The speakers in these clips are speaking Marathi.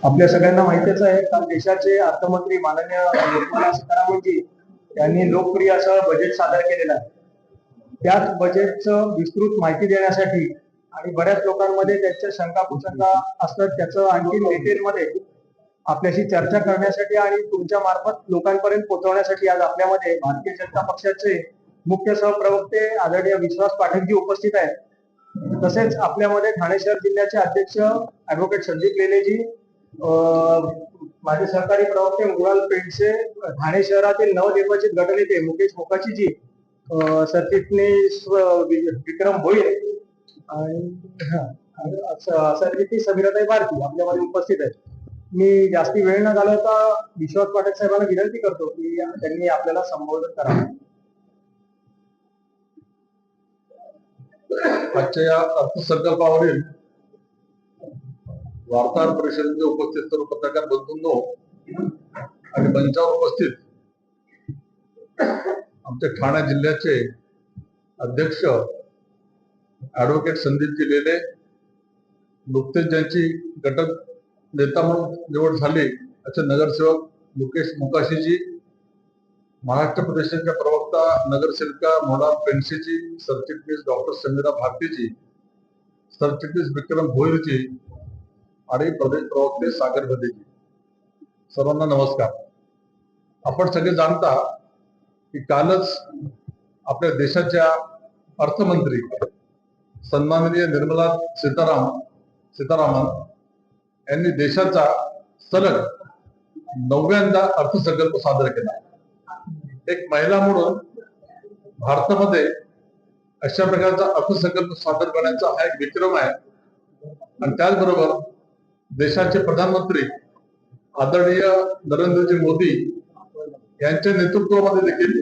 आपल्या सगळ्यांना माहितीच आहे काल देशाचे अर्थमंत्री माननीय निर्मला सीतारामनजी यांनी लोकप्रिय असं बजेट सादर केलेलं आहे. त्याच बजेटचं विस्तृत माहिती देण्यासाठी आणि बऱ्याच लोकांमध्ये त्यांच्या शंका कुशंका असतात त्याचं आणखी डिटेलमध्ये आपल्याशी चर्चा करण्यासाठी आणि तुमच्या मार्फत लोकांपर्यंत पोहोचवण्यासाठी आज आपल्यामध्ये भारतीय जनता पक्षाचे मुख्य सहप्रवक्ते आदरणीय विश्वास पाठकजी उपस्थित आहेत. तसेच आपल्यामध्ये ठाणे शहर जिल्ह्याचे अध्यक्ष ऍडव्होकेट संदीप लेलेजी, माझे सहकारी प्रवक्ते मृणाल पेंडसे, ठाणे शहरातील नवनिर्वाचित गटनेते मुकेश मोकाशीजी, सरचिटणीस विक्रम भोईर आणि सरचिटणीस समीराताई भारती आपल्यामध्ये उपस्थित आहेत. मी जास्ती वेळ न घालवता विश्वास पाठक साहेबांना विनंती करतो की त्यांनी आपल्याला संबोधन करावं. आजच्या या अर्थसंकल्पावरील वार्ताहर परिषदेचे उपस्थित सर्व पत्रकार बंधूंनो आणि मंचावर उपस्थित आमच्या ठाणे जिल्ह्याचे अध्यक्ष ऍडव्होकेट संदीपजी लेले, नुकतेच ज्यांची घटक नेता म्हणून निवड झाली असे नगरसेवक मुकेश मोकाशीजी, महाराष्ट्र प्रदेशाच्या प्रवक्ता नगरसेविका मृणाल पेंडसेजी, सरचिटणीस डॉक्टर समीरा भारतीजी, सरचिटणीस विक्रम भोईरजी आणि प्रदेश प्रवक्ते सागर भदेजी, सर्वांना नमस्कार. आपण सगळे जाणता की कालच आपल्या देशाच्या अर्थमंत्री सन्माननीय निर्मला सीतारामन यांनी देशाचा सलग 9व्यांदा अर्थसंकल्प सादर केला. एक महिला म्हणून भारतामध्ये अशा प्रकारचा अर्थसंकल्प सादर करण्याचा हा एक विक्रम आहे. आणि त्याचबरोबर देशाचे प्रधानमंत्री आदरणीय नरेंद्रजी मोदी यांच्या नेतृत्वामध्ये देखील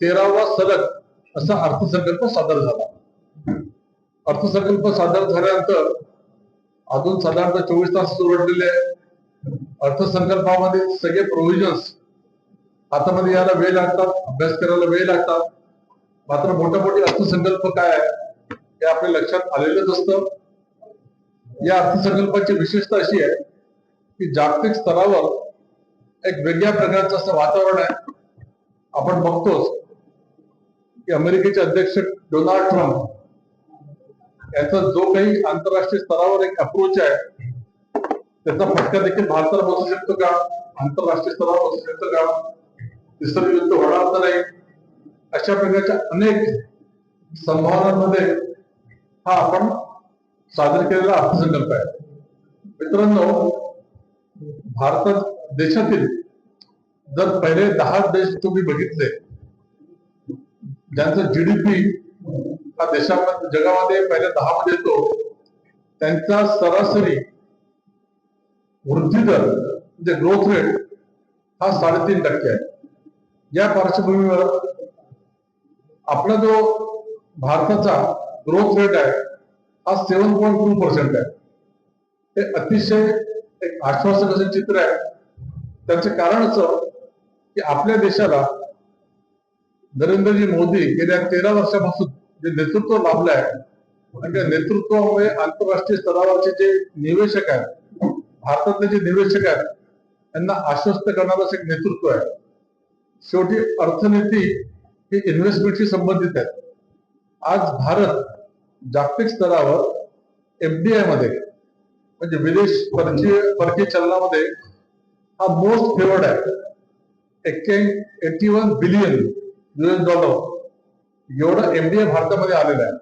13वा सलग असा अर्थसंकल्प सादर झाला. अर्थसंकल्प सादर झाल्यानंतर अजून साधारणतः 24 तास उलटलेले अर्थसंकल्पामध्ये सगळे प्रोव्हिजन्स हातामध्ये यायला वेळ लागतात, अभ्यास करायला वेळ लागतात. मात्र मोठे अर्थसंकल्प काय आहे हे आपल्या लक्षात आलेलंच असतं. या अर्थसंकल्पाची विशेषता अशी आहे की जागतिक स्तरावर एक वेगळ्या प्रकारचं असं वातावरण आहे. आपण बघतोच की अमेरिकेचे अध्यक्ष डोनाल्ड ट्रम्प याचा जो काही आंतरराष्ट्रीय स्तरावर एक अप्रोच आहे त्याचा फटका देखील भारताला बसू शकतो का, आंतरराष्ट्रीय स्तरावर बसू शकतो का, तिसरं युद्ध होणार तर नाही, अशा प्रकारच्या अनेक संभावनांमध्ये हा आपण सादर केलेला अर्थसंकल्प आहे. मित्रांनो, भारत देशातील जर पहिले 10 देश तुम्ही बघितले ज्यांचा जीडीपी हा देशामध्ये जगामध्ये पहिल्या 10 मध्ये येतो, त्यांचा सरासरी वृद्धी दर म्हणजे ग्रोथ रेट हा 3.5% आहे. या पार्श्वभूमीवर आपला जो भारताचा ग्रोथ रेट आहे हा 7.2% आहे. हे अतिशय एक आश्वासक असं चित्र आहे. त्याचे कारण असं की आपल्या देशाला नरेंद्रजी मोदी गेल्या 13 वर्षापासून जे नेतृत्व लाभलं आहे आणि त्या नेतृत्वामुळे आंतरराष्ट्रीय स्तरावरचे जे निवेशक आहेत, भारतातले जे निवेशक आहेत, त्यांना आश्वस्त करणारं एक नेतृत्व आहे. शेवटी अर्थनीती ही इन्व्हेस्टमेंटशी संबंधित आहे. आज भारत जागतिक स्तरावर एफडीआय मध्ये म्हणजे विदेश परकीय चलनामध्ये हा मोस्ट फेवर्ड आहे. 81 बिलियन US डॉलर एवढा एफडीआय भारतामध्ये आलेला आहे.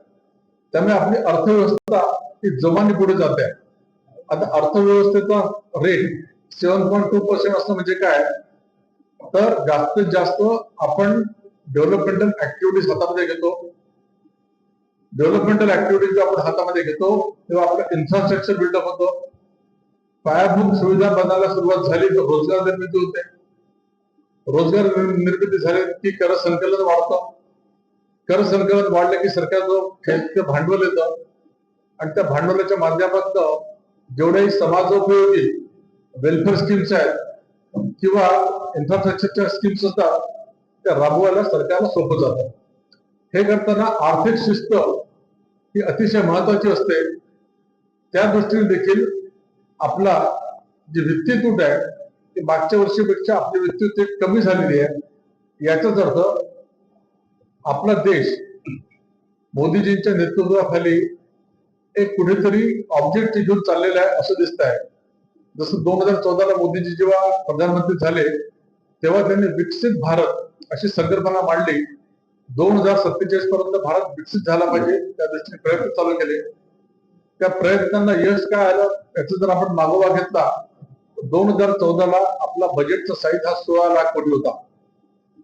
त्यामुळे आपली अर्थव्यवस्था ही जोमाने पुढे जाते. आता अर्थव्यवस्थेचा रेट 7.2% असणं म्हणजे काय, तर जास्तीत जास्त आपण डेव्हलपमेंटल ऍक्टिव्हिटीज हातामध्ये घेतो. डेव्हलपमेंटल ऍक्टिव्हिटीज आपण हातामध्ये घेतो तेव्हा आपलं इन्फ्रास्ट्रक्चर बिल्डअप होतो, पायाभूत सुविधा बनायला सुरुवात झाली तर रोजगार निर्मिती होते. रोजगार निर्मिती झाली की कर संकलन वाढतं. कर संकलन वाढलं की सरकारचं भांडवल येतं आणि त्या भांडवलाच्या माध्यमातून जेवढेही समाजोपयोगी वेलफेअर स्कीम्स आहेत किंवा इन्फ्रास्ट्रक्चरच्या स्कीम्स असतात त्या राबवायला सरकारला सोपं जातं. हे करताना आर्थिक शिस्त ही अतिशय महत्वाची असते. त्या दृष्टीने देखील आपला जी वित्तीय तूट आहे ती मागच्या वर्षीपेक्षा आपली वित्तीय तूट कमी झालेली आहे। याचाच अर्थ आपला देश मोदीजींच्या नेतृत्वाखाली एक कुठेतरी ऑब्जेक्ट घेऊन चाललेला आहे असं दिसत आहे। जसं 2014ला मोदीजी जेव्हा प्रधानमंत्री झाले तेव्हा त्यांनी विकसित भारत अशी संकल्पना मांडली। 2047 पर्यंत भारत विकसित झाला पाहिजे त्या दृष्टीने प्रयत्न चालू केले। त्या प्रयत्नांना यश काय आलं याचा जर आपण मागोवा घेतला 2014ला आपला बजेटचा साईज हा 16 लाख कोटी होता,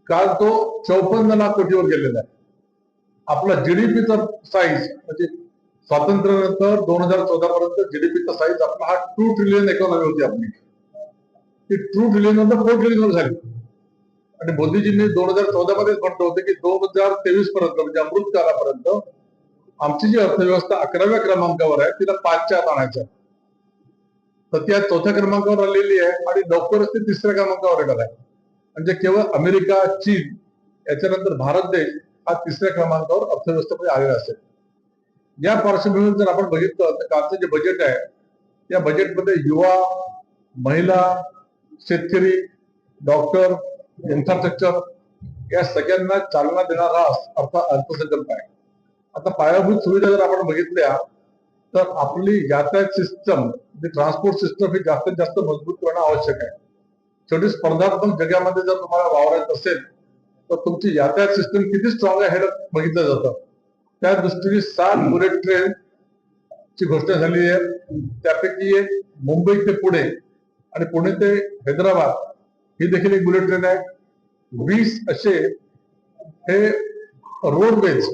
काल तो 54 लाख कोटीवर गेलेला आहे। आपला जीडीपीचा साईज म्हणजे स्वातंत्र्यानंतर 2014 पर्यंत जीडीपीचा साईज आपला हा 2 ट्रिलियन इकॉनॉमी होती आपली, ती 2 ट्रिलियन नंतर 4 ट्रिलियन झाली। आणि मोदीजींनी 2014 मध्येच म्हटलं होतं की 2023 पर्यंत म्हणजे अमृत कालापर्यंत आमची जी अर्थव्यवस्था 11व्या क्रमांकावर आहे तिला 5च्या आत आणायचं आहे। तर ती आज 4थ्या क्रमांकावर आलेली आहे आणि लवकरच ती 3ऱ्या क्रमांकावर येणार आहे। म्हणजे केवळ अमेरिका, चीन याच्यानंतर भारत देश हा 3ऱ्या क्रमांकावर अर्थव्यवस्थेमध्ये आलेला असेल। या पार्श्वभूमीवर जर आपण बघितलं तर कालचं जे बजेट आहे या बजेटमध्ये युवा, महिला, शेतकरी, डॉक्टर, इन्फ्रास्ट्रक्चर या सगळ्यांना चालना देणारा अर्थसंकल्प आहे। आता पायाभूत सुविधा जर आपण बघितल्या तर आपली यातायात सिस्टम म्हणजे ट्रान्सपोर्ट सिस्टम ही जास्तीत जास्त मजबूत करणं आवश्यक आहे। शेवटी स्पर्धात्मक जगामध्ये जर तुम्हाला वावरायचं असेल तर तुमची यातायात सिस्टम किती स्ट्रॉंग आहे हे बघितलं जातं। त्या दृष्टीने 7 बुलेट ट्रेन ची घोषणा झाली आहे। त्यापैकी एक मुंबई ते पुणे आणि पुणे ते हैदराबाद ही देखील एक बुलेट ट्रेन आहे। 20 असे हे रोडवेज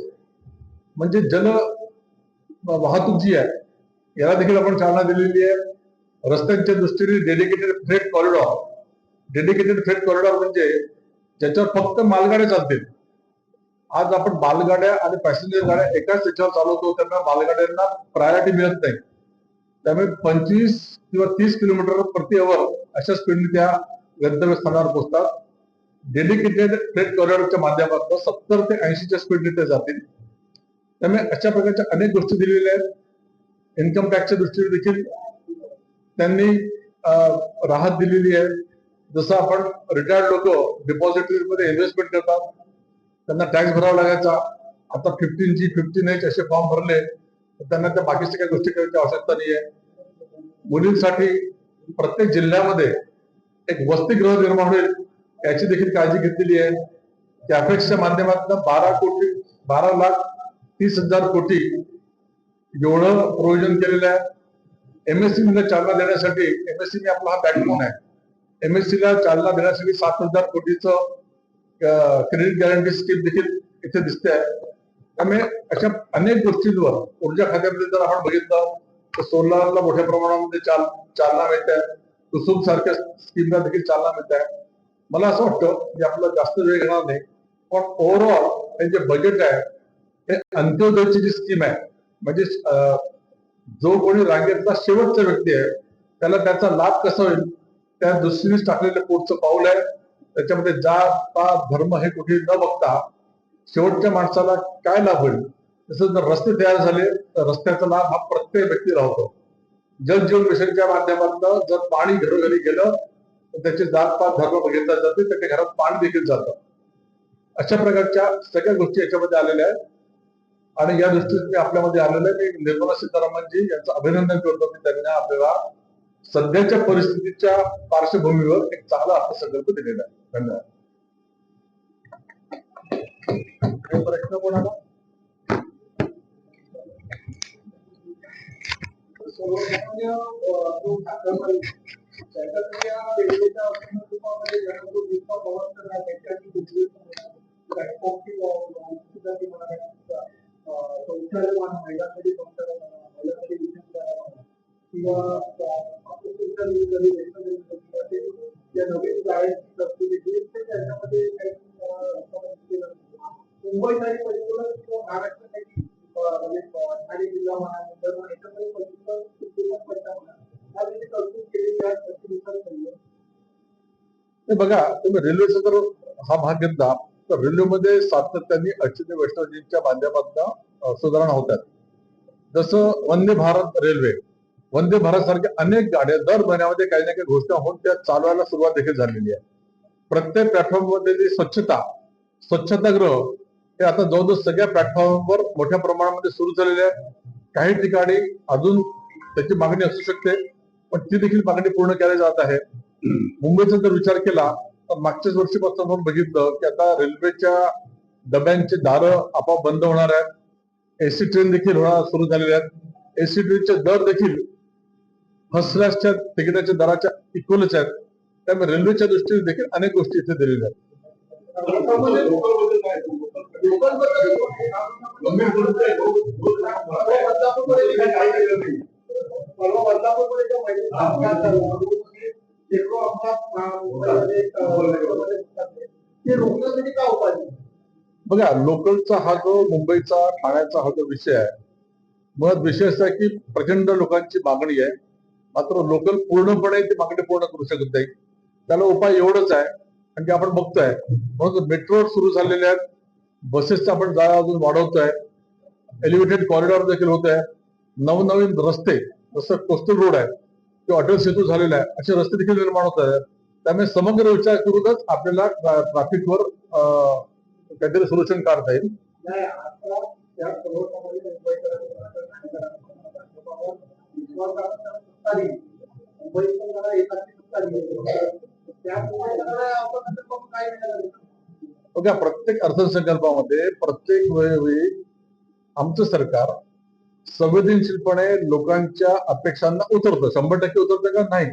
म्हणजे जल वाहतूक जी आहे याला देखील आपण चालना दिलेली आहे। रस्त्यांच्या दृष्टीने डेडिकेटेड फ्रेट कॉरिडॉर म्हणजे ज्याच्यावर फक्त मालगाड्या चालतील। आज आपण मालगाड्या आणि पॅसेंजर गाड्या एकाच त्याच्यावर चालवतो, त्यामुळे मालगाड्यांना प्रायोरिटी मिळत नाही। त्यामुळे 25 किंवा 30 किलोमीटर प्रति अवर अशा स्पीडने त्या गंतव्यस्थानावर पोहोचतात। डेडिकेटेड फ्रेट कॉरिडॉरच्या माध्यमातून 70 ते 80च्या स्पीडने ते जातील। त्यामुळे अशा प्रकारच्या अनेक गोष्टी दिलेल्या आहेत। इन्कम टॅक्सच्या दृष्टीने देखील त्यांनी राहत दिलेली आहे। जसं आपण रिटायर्ड लोक डिपॉझिटरी मध्ये इन्व्हेस्टमेंट करतात त्यांना टॅक्स भरावा लागायचा, आता 15G 15H असे फॉर्म भरले तर त्यांना त्या बाकीच्या काही गोष्टी करायची आवश्यकता नाही आहे। मुलींसाठी प्रत्येक जिल्ह्यामध्ये एक वसतिगृह निर्माण होईल याची देखील काळजी घेतलेली आहे। कॅपेक्सच्या माध्यमातून 12,30,00,000 कोटी एवढं प्रोव्हिजन केलेलं आहे। एमएसएमई चालना देण्यासाठी एमएसएमई आपला हा बॅकबोन आहे। एमएससी ला चालना देण्यासाठी 7,000 कोटीचं क्रेडिट गॅरंटी स्कीम देखील इथे दिसते आहे। त्यामुळे अशा अनेक गोष्टींवर ऊर्जा खात्यामध्ये जर आपण बघितलं तर सोलारला मोठ्या प्रमाणामध्ये चालना मिळत आहे। कुसुम सारख्या स्कीमला देखील चालना मिळत आहे। मला असं वाटतं की आपला जास्त वेळ घेणार नाही, पण ओव्हरऑल हे जे बजेट आहे हे अंत्योदयची जी स्कीम आहे म्हणजे जो कोणी रांगेतला शेवटचा व्यक्ती आहे त्याला त्याचा लाभ कसा होईल त्या दृष्टीनेच टाकलेलं पुढचं पाऊल आहे। त्याच्यामध्ये जात पात धर्म हे कुठे न बघता शेवटच्या माणसाला काय लाभ होईल, तसं जर रस्ते तयार झाले तर रस्त्याचा लाभ हा प्रत्येक व्यक्तीला होतो। जल जीवन मिशनच्या माध्यमातून जर पाणी घरोघरी गेलं तर त्याचे जात पात धर्म बघितला जाते, त्याच्या घरात पाणी देखील जातं। अशा प्रकारच्या सगळ्या गोष्टी याच्यामध्ये आलेल्या आहेत आणि या दृष्टीने मी आपल्यामध्ये आलेलं आहे। मी निर्मला सीतारामनजी यांचं अभिनंदन करतो की त्यांनी आपल्याला सध्याच्या परिस्थितीच्या पार्श्वभूमीवर एक चांगला अर्थसंकल्प दिलेला आहे। धन्यवाद। प्रश्न कोणाला? बघा तुम्ही रेल्वेचा जर हा भाग घेतला तर रेल्वेमध्ये सातत्याने अश्विनी वैष्णवजींच्या माध्यमातून सुधारणा होतात। जसं वंदे भारत रेल्वे वंदे भारत सारख्या अनेक गाड्या दर महिन्यामध्ये काही ना काही घोषणा होऊन त्या चालवायला सुरुवात देखील झालेली आहे. प्रत्येक प्लॅटफॉर्ममध्ये जी स्वच्छतागृह हे आता जवळजवळ सगळ्या प्लॅटफॉर्मवर मोठ्या प्रमाणामध्ये सुरू झालेले आहे. काही ठिकाणी अजून त्याची मागणी असू शकते, पण ती देखील मागणी पूर्ण केली जात आहे. मुंबईचा जर विचार केला तर मागच्याच वर्षीपासून आपण बघितलं की आता रेल्वेच्या डब्यांची दारं आपोआप बंद होणार आहेत. एसी ट्रेन देखील सुरू झालेल्या आहेत. एसी ट्रेनचे दर देखील फर्स्ट क्लासच्या तिकिटाच्या दराच्या इक्वलच आहेत. त्यामुळे रेल्वेच्या दृष्टीने देखील अनेक गोष्टी इथे दिलेल्या आहेत. बघा, लोकलचा हा जो मुंबईचा ठाण्याचा हा जो विषय आहे, मुळात विषय असा आहे की प्रचंड लोकांची मागणी आहे, मात्र लोकल पूर्णपणे ती मागणी पूर्ण करू शकत नाही. त्याला उपाय एवढंच आहे, म्हणजे आपण बघतोय म्हणून मेट्रो सुरू झालेले आहेत, बसेसचा आपण जाळा अजून वाढवतोय, एलिव्हेटेड कॉरिडॉर देखील होत आहे, नवनवीन रस्ते जसं कोस्टल रोड आहे किंवा अटल सेतू झालेला आहे, असे रस्ते देखील निर्माण होत आहेत. त्यामुळे समग्र विचार करूनच आपल्याला ट्रॅफिकवर काहीतरी सोल्युशन काढता येईल. बघा, प्रत्येक अर्थसंकल्पामध्ये प्रत्येक वेळी आमचं सरकार संवेदनशीलपणे लोकांच्या अपेक्षांना उतरतं. 100% उतरतं का नाही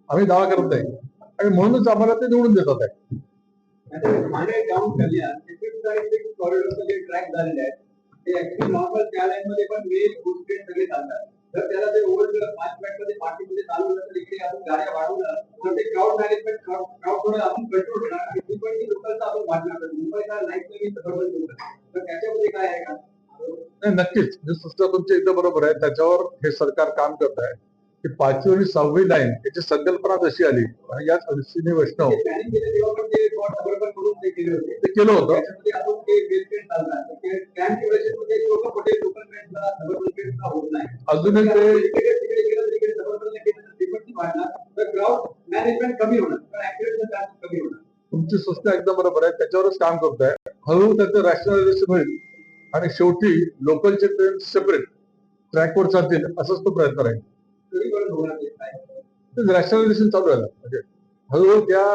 आम्ही दावा करत नाही, आणि म्हणूनच आम्हाला ते निवडून देतात आहे. ठाणे टाउन कल्याण कॉरिडॉरचं जे ट्रॅक झालेले आहे ते ऍक्च्युअली नॉर्मल त्या लाईन मध्ये पण मेल गुड ट्रेन सगळे चालतात. तर त्याला ते ओव्हर 5 मिनिट मध्ये पार्टीमध्ये चालू होतं, तर इकडे आपण गाड्या वाढवणार तर ते क्राऊड मॅनेजमेंट क्राऊड थोडं आपण कंट्रोल करणार आणि फ्रिक्वेंटली लोकलचा आपण वाढणार. मुंबईचा लाईफ नवीन सबर्बन लोकल, तर त्याच्यामध्ये काय आहे का? नाही, नक्कीच दुसरं तुमचं एकदम बरोबर आहे. त्याच्यावर हे सरकार काम करत आहे की 5वी आणि 6वी लाईन याची संकल्पना जशी आली आणि याच अश्विनी वैष्णव ते केलं होतं. अजूनही तुमची सूचना एकदम बरोबर आहे, त्याच्यावरच काम करत आहे. हळूहळू त्याचं रॅशनलायझेशन होईल आणि शेवटी लोकलचे ट्रेन सेपरेट ट्रॅकवर चालतील असंच तो प्रयत्न राहील. रॅशनलायझेशन चालू आहे, म्हणजे हळूहळू त्या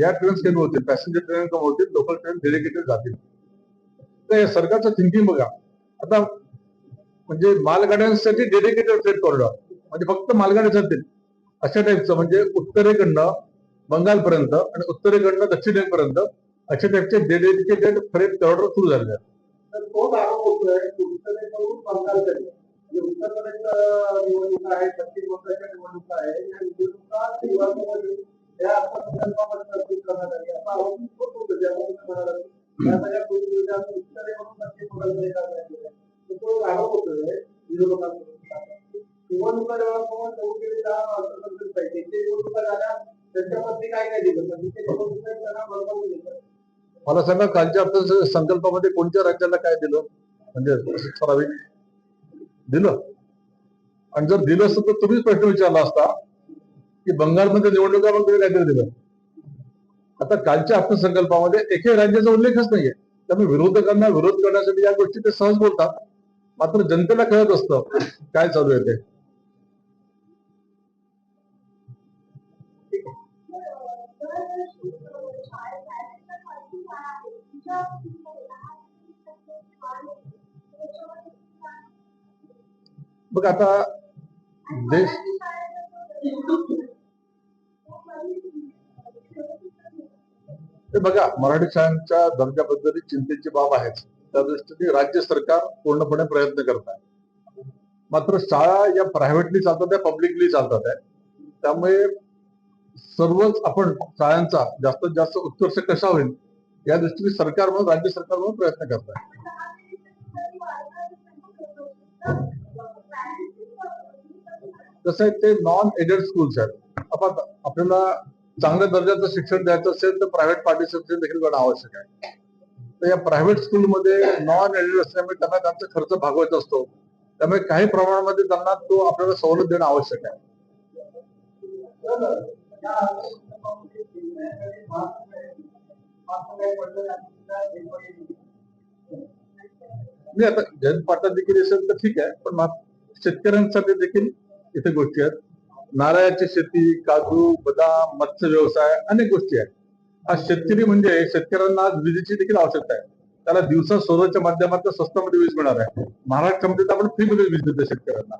या ट्रेन कमी होतील, पॅसेंजर ट्रेन कमी होतील, लोकल ट्रेन डेडिकेटेड जातील. तर सरकारचं थिंकिंग बघा, आता म्हणजे मालगाड्यांसाठी डेडिकेटेड ट्रेन कॉरिडॉर, म्हणजे फक्त मालगाड्या जातील अशा टाईपचं, म्हणजे उत्तरेकडनं बंगालपर्यंत आणि उत्तरेकडनं दक्षिणेपर्यंत अशा टाईपचे डेडिकेटेड फ्रेट कॉरिडॉर सुरू झाले आहेत. तो आरोप होतोय उत्तरेकडून बंगालकडे, उत्तर प्रदेश निवडणुका आहे, पश्चिम बंगालच्या निवडणुका आहे, या निवडणुका या अर्थसंकल्पामध्ये तरतूद करण्यात आली असा आरोप होतो. त्यामुळे या सगळ्या उत्तरेकडून पश्चिम बंगालकडे करण्यात तो आरोप होतोय विरोधकांकडून. निवडणुका जेव्हा सुरू केलेल्या अर्थसंकल्प आहे ते निवडणुका झाल्या, त्याच्यामध्ये काय काय दिलं तर तिथे त्यांना बरोबर दिलं. मला सांगा, कालच्या अर्थसंकल्पामध्ये कोणत्या राज्याला काय दिलं, म्हणजे ठराविक दिलं? आणि जर दिलं असतं तर तुम्हीच प्रश्न विचारला असता की बंगालमध्ये निवडणुका मग तुम्ही काहीतरी दिलं. आता कालच्या अर्थसंकल्पामध्ये एकही राज्याचा उल्लेखच नाहीये. त्यामुळे विरोधकांना विरोध करण्यासाठी या गोष्टी ते सहज बोलतात, मात्र जनतेला कळत असतं काय चालू आहे ते. बघ, आता देश बघा, मराठी शाळांच्या दर्जाबद्दल चिंतेची बाब आहेच. त्या दृष्टीने राज्य सरकार पूर्णपणे प्रयत्न करत आहे. मात्र शाळा या प्रायव्हेटली चालतात, त्या पब्लिकली चालतात आहे. त्यामुळे सर्वच आपण शाळांचा जास्तीत जास्त उत्कर्ष कसा होईल या दृष्टीने सरकार म्हणून, राज्य सरकार म्हणून प्रयत्न करत आहे. कसं आहे, ते नॉन एडेड स्कूल्स आहेत. आपण आपल्याला चांगल्या दर्जाचं शिक्षण द्यायचं असेल तर प्रायव्हेट पार्टिसिपेशन देखील करणं आवश्यक आहे. तर या प्रायव्हेट स्कूलमध्ये नॉन एडेड असल्यामुळे त्यांना त्यांचा खर्च भागवायचा असतो. त्यामुळे काही प्रमाणामध्ये त्यांना तो आपल्याला सवलत देणं आवश्यक आहे. नाही, आता जयंत पाटील देखील असेल तर ठीक आहे, पण शेतकऱ्यांसाठी देखील इथे गोष्टी आहेत. नारळाची शेती, काजू, बदाम, मत्स्य व्यवसाय, अनेक गोष्टी आहेत. हा शेतकरी म्हणजे शेतकऱ्यांना आज विजेची देखील आवश्यकता आहे. त्याला दिवसा सोलरच्या माध्यमातून स्वस्तामध्ये वीज मिळणार आहे. महाराष्ट्रामध्ये तर आपण फ्रीमध्ये वीज देतो शेतकऱ्यांना,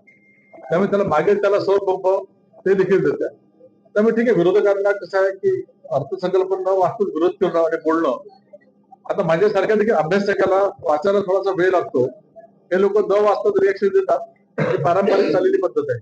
त्यामुळे त्याला मागेल त्याला सौर पंप ते देखील देत आहे. त्यामुळे ठीक आहे, विरोधकांना कसं आहे की अर्थसंकल्प न वाचून विरोध करणं आणि बोलणं. आता माझ्यासारख्या देखील अभ्यासकाला वाचायला थोडासा वेळ लागतो. हे लोक न वाचता रिएक्शन देतात, ही पारंपरिक चाललेली पद्धत आहे.